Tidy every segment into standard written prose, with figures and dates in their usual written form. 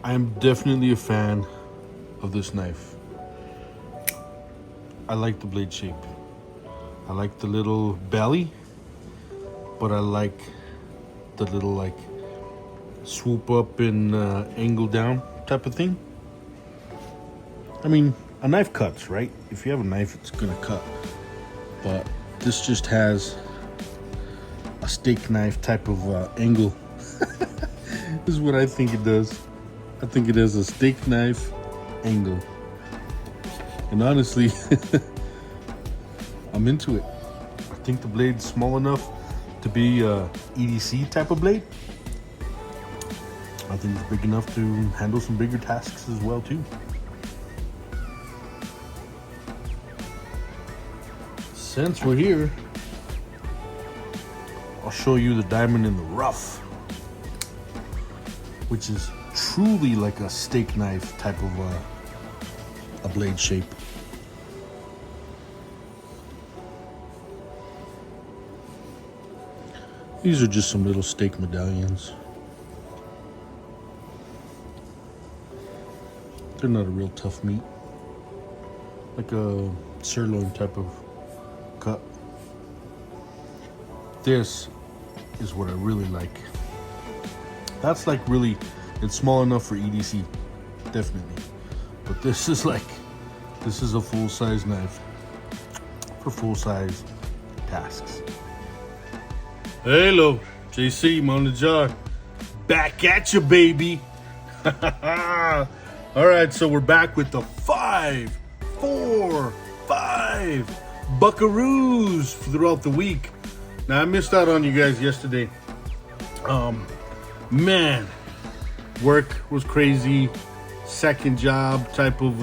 I'm definitely a fan of this knife. I like the blade shape. I like the little belly, but I like the little like swoop up and angle down type of thing. I mean, a knife cuts, right? If you have a knife, it's gonna cut. But this just has a steak knife type of angle. This is what I think it does. I think it has a steak knife angle. And honestly, I'm into it. I think the blade's small enough to be a EDC type of blade. I think it's big enough to handle some bigger tasks as well too. Since we're here, I'll show you the diamond in the rough, which is truly like a steak knife type of a blade shape. These are just some little steak medallions. They're not a real tough meat, like a sirloin type of cut. This is what I really like. That's like really, it's small enough for EDC, definitely. But this is a full-size knife for full-size tasks. Hello, JC, I'm on the jar. Back at you, baby. All right, so we're back with the 5, 4, 5 buckaroos throughout the week. Now, I missed out on you guys yesterday. Man, work was crazy. Second job type of,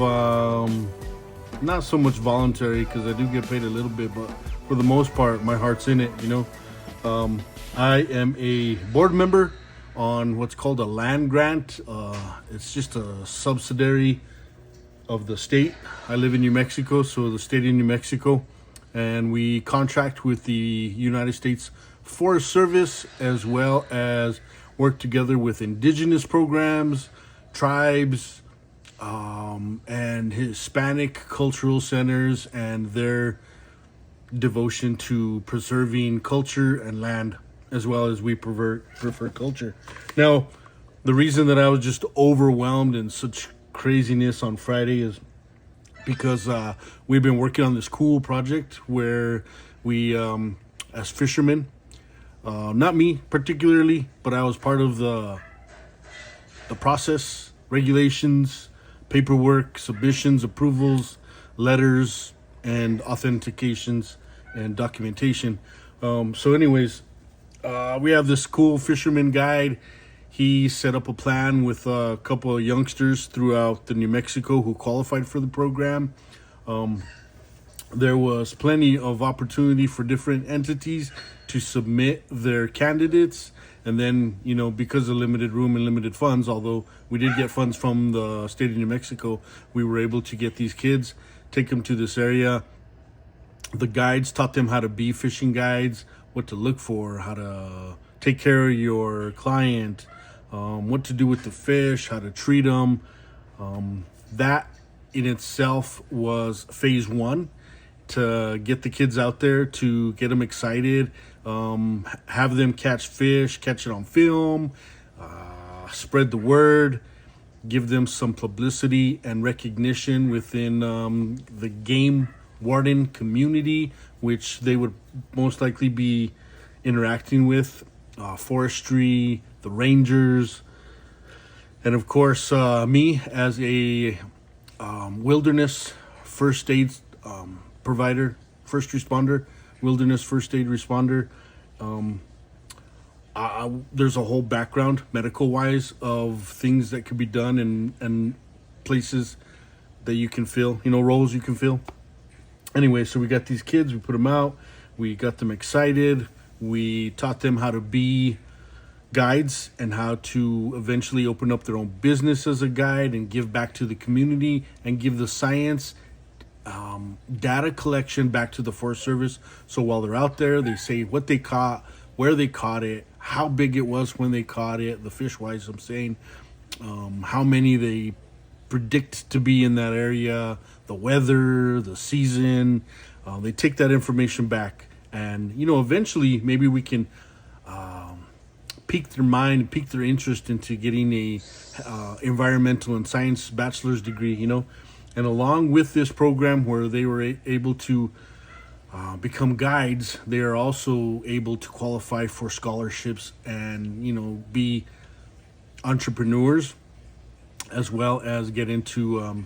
not so much voluntary because I do get paid a little bit, but for the most part, my heart's in it, you know. I am a board member on what's called a land grant. It's just a subsidiary of the state. I live in New Mexico, so the state of New Mexico, and we contract with the United States Forest Service as well as work together with indigenous programs, tribes, and Hispanic cultural centers and their devotion to preserving culture and land, as well as we prefer culture. Now, the reason that I was just overwhelmed and such craziness on Friday is because we've been working on this cool project where we, as fishermen, not me particularly, but I was part of the process, regulations, paperwork, submissions, approvals, letters, and authentications and documentation. So anyways, we have this cool fisherman guide. He set up a plan with a couple of youngsters throughout the New Mexico who qualified for the program. There was plenty of opportunity for different entities to submit their candidates. And then, you know, because of limited room and limited funds, although we did get funds from the state of New Mexico, we were able to get these kids, take them to this area. The guides taught them how to be fishing guides, what to look for, how to take care of your client, what to do with the fish, how to treat them. That in itself was phase one, to get the kids out there, to get them excited, have them catch fish, catch it on film, spread the word, give them some publicity and recognition within the game warden community, which they would most likely be interacting with, forestry, the rangers, and of course me as a wilderness first aid provider, first responder, wilderness first aid responder. There's a whole background medical wise of things that could be done and places that you can fill, you know, roles you can fill. Anyway, so we got these kids, we put them out, we got them excited, we taught them how to be guides and how to eventually open up their own business as a guide and give back to the community and give the science data collection back to the Forest Service. So while they're out there, they say what they caught, where they caught it, how big it was when they caught it, the fish wise I'm saying, how many they predict to be in that area, the weather, the season. They take that information back, and eventually maybe we can pique their mind, pique their interest into getting a environmental and science bachelor's degree. And along with this program where they were able to become guides, they are also able to qualify for scholarships and be entrepreneurs, as well as get into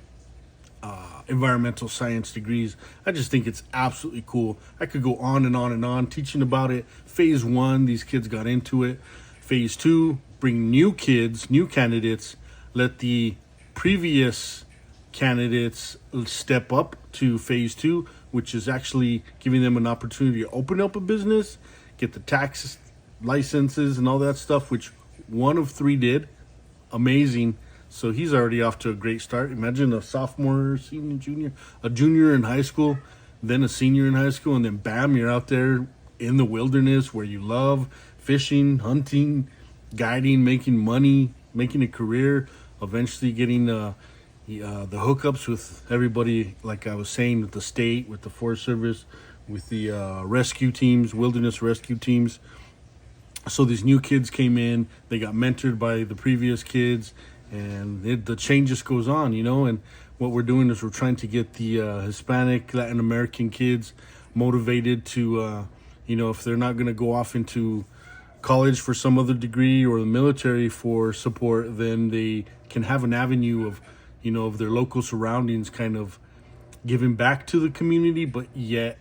environmental science degrees. I just think it's absolutely cool. I could go on and on and on teaching about it. Phase 1, these kids got into it. Phase 2, bring new kids, new candidates, let the previous candidates step up to phase 2, which is actually giving them an opportunity to open up a business, get the tax licenses and all that stuff, which 1 of 3 did. Amazing. So he's already off to a great start. Imagine a sophomore, senior, junior, a junior in high school, then a senior in high school, and then bam, you're out there in the wilderness where you love fishing, hunting, guiding, making money, making a career, eventually getting the hookups with everybody, like I was saying, with the state, with the Forest Service, with the rescue teams, wilderness rescue teams. So these new kids came in, they got mentored by the previous kids, and the change just goes on, and what we're doing is we're trying to get the Hispanic, Latin American kids motivated to, if they're not going to go off into college for some other degree or the military for support, then they can have an avenue of, of their local surroundings, kind of giving back to the community, but yet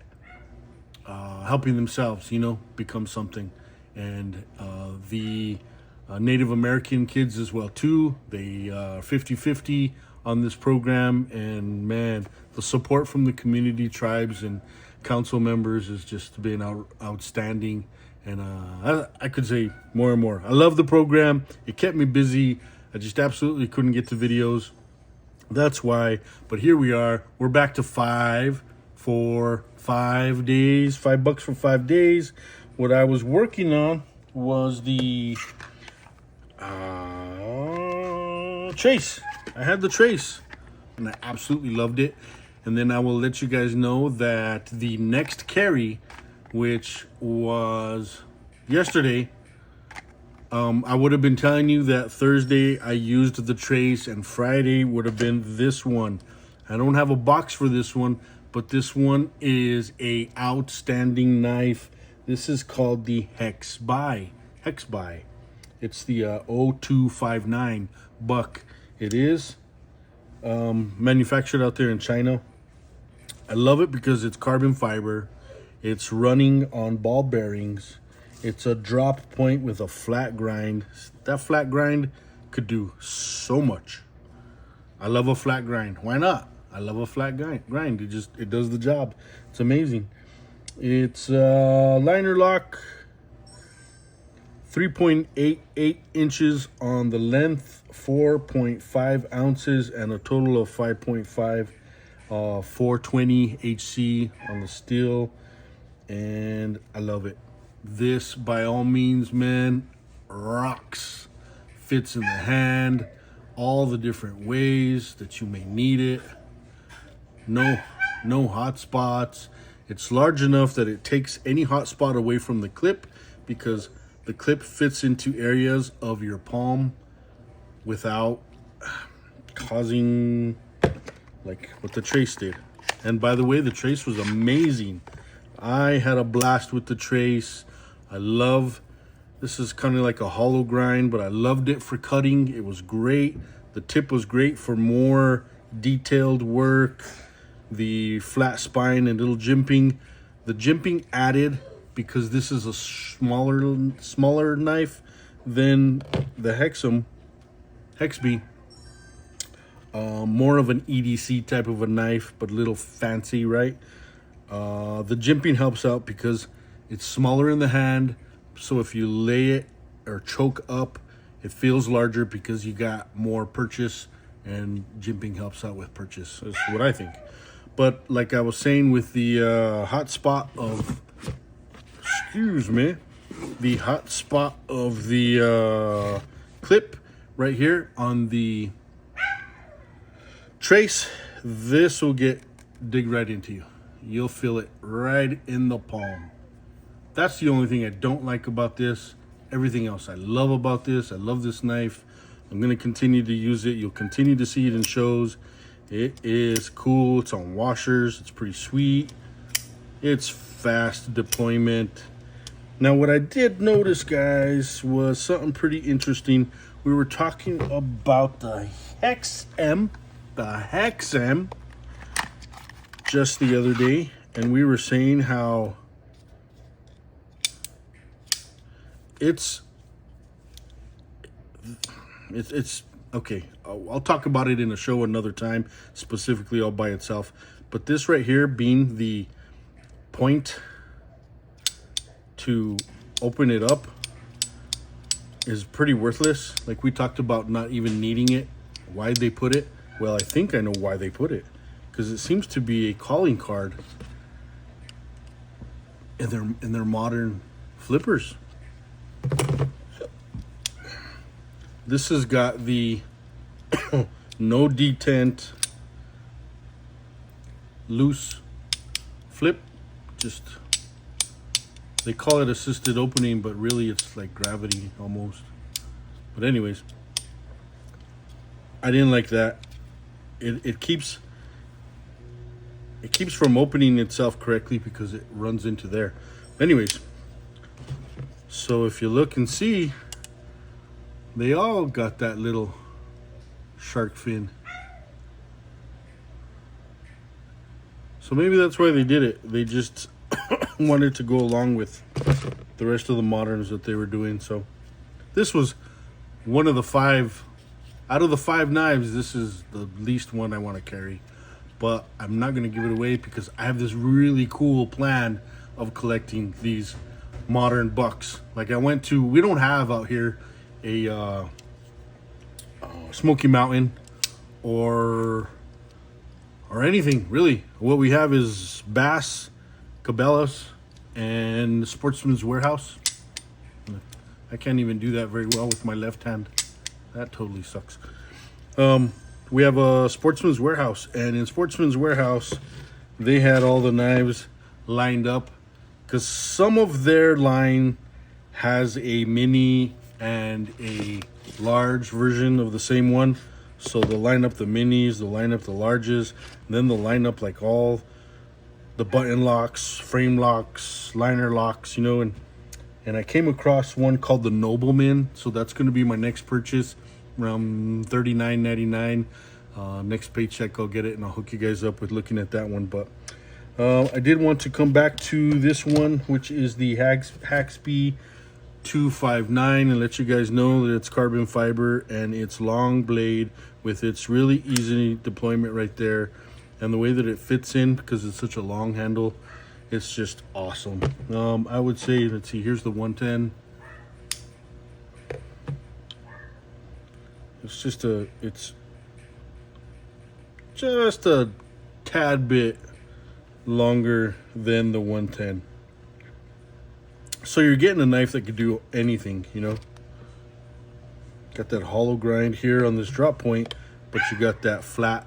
helping themselves, become something. And the Native American kids as well too, they are 50-50 on this program, and man, the support from the community, tribes, and council members has just been outstanding. And I could say more and more. I love the program. It kept me busy. I just absolutely couldn't get to videos. That's why. But here we are. We're back to $5 for 5 days. $5 for 5 days. What I was working on was the trace. I had the trace, and I absolutely loved it. And then I will let you guys know that the next carry, which was yesterday, I would have been telling you that Thursday I used the trace, and Friday would have been this one. I don't have a box for this one, but this one is a outstanding knife. This is called the Hex Buy. It's the 0259 buck. It is manufactured out there in China. I love it because it's carbon fiber. It's running on ball bearings. It's a drop point with a flat grind. That flat grind could do so much. I love a flat grind. Why not? I love a flat grind. It does the job. It's amazing. It's liner lock, 3.88 inches on the length, 4.5 ounces, and a total of 5.5, 420 HC on the steel. And I love it. This, by all means, man, rocks. Fits in the hand, all the different ways that you may need it. No hot spots. It's large enough that it takes any hot spot away from the clip, because the clip fits into areas of your palm without causing like what the trace did. And by the way, the trace was amazing. I had a blast with the trace. This is kind of like a hollow grind, but I loved it for cutting. It was great. The tip was great for more detailed work. The flat spine and little jimping. The jimping added, because this is a smaller knife than the Hexby. More of an EDC type of a knife, but a little fancy, right? The jimping helps out because it's smaller in the hand, so if you lay it or choke up, it feels larger because you got more purchase, and jimping helps out with purchase. That's what I think. But like I was saying, with the hot spot of, the hot spot of the clip right here on the trace, this will dig right into you. You'll feel it right in the palm. That's the only thing I don't like about this. Everything else I love about this. I love this knife. I'm going to continue to use it. You'll continue to see it in shows. It is cool. It's on washers. It's pretty sweet. It's fast deployment. Now, what I did notice, guys, was something pretty interesting. We were talking about the Hex M, just the other day, and we were saying how it's okay. I'll talk about it in a show another time, specifically all by itself. But this right here, being the point to open it up, is pretty worthless. Like we talked about not even needing it. Why'd they put it? Well, I think I know why they put it, because it seems to be a calling card in their modern flippers. This has got the no detent, loose flip. Just, they call it assisted opening, but really it's like gravity almost. But anyways, I didn't like that. It keeps from opening itself correctly because it runs into there. Anyways, so if you look and see, they all got that little shark fin. So maybe that's why they did it. They just wanted to go along with the rest of the moderns that they were doing. So this was one of the 5. Out of the 5 knives, this is the least one I want to carry. But I'm not going to give it away because I have this really cool plan of collecting these modern bucks. Like we don't have out here a Smoky Mountain or anything really. What we have is Bass, Cabela's, and Sportsman's Warehouse. I can't even do that very well with my left hand. That totally sucks. We have a Sportsman's Warehouse, and in Sportsman's Warehouse, they had all the knives lined up because some of their line has a mini and a large version of the same one. So they'll line up the minis, they'll line up the larges, and then they'll line up like all the button locks, frame locks, liner locks, and I came across one called the Nobleman. So that's going to be my next purchase, around $39.99. Next paycheck I'll get it and I'll hook you guys up with looking at that one. But I did want to come back to this one, which is the Haxby 259, and let you guys know that it's carbon fiber and it's long blade with its really easy deployment right there, and the way that it fits in because it's such a long handle, it's just awesome. I would say, let's see, here's the 110. It's just a tad bit longer than the 110. So you're getting a knife that could do anything, Got that hollow grind here on this drop point, but you got that flat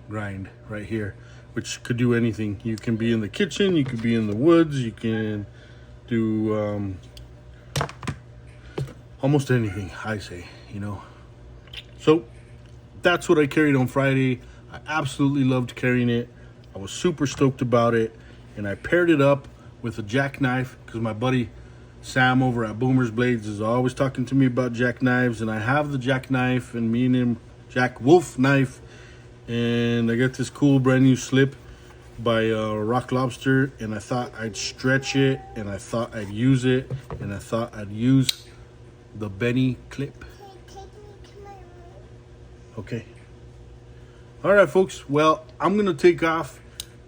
grind right here, which could do anything. You can be in the kitchen, you could be in the woods, you can do almost anything, I say, So that's what I carried on Friday. I absolutely loved carrying it. I was super stoked about it, and I paired it up with a jackknife because my buddy Sam over at Boomer's Blades is always talking to me about jackknives, and I have the jackknife, and me and him Jack Wolf knife, and I got this cool brand new slip by Rock Lobster, and I thought I'd stretch it, and I thought I'd use it, and I thought I'd use the Benny clip. Okay. All right, folks. Well, I'm going to take off,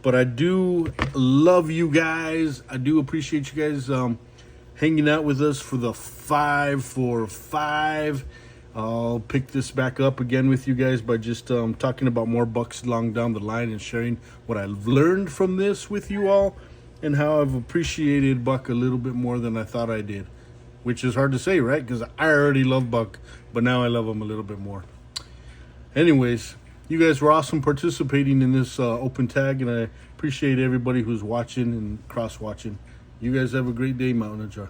but I do love you guys. I do appreciate you guys hanging out with us for the 5 for 5. I'll pick this back up again with you guys by just talking about more bucks along down the line and sharing what I've learned from this with you all and how I've appreciated buck a little bit more than I thought I did, which is hard to say, right? Because I already love buck but now I love them a little bit more. Anyways, you guys were awesome participating in this open tag, and I appreciate everybody who's watching and cross-watching. You guys have a great day, Mountain Jar.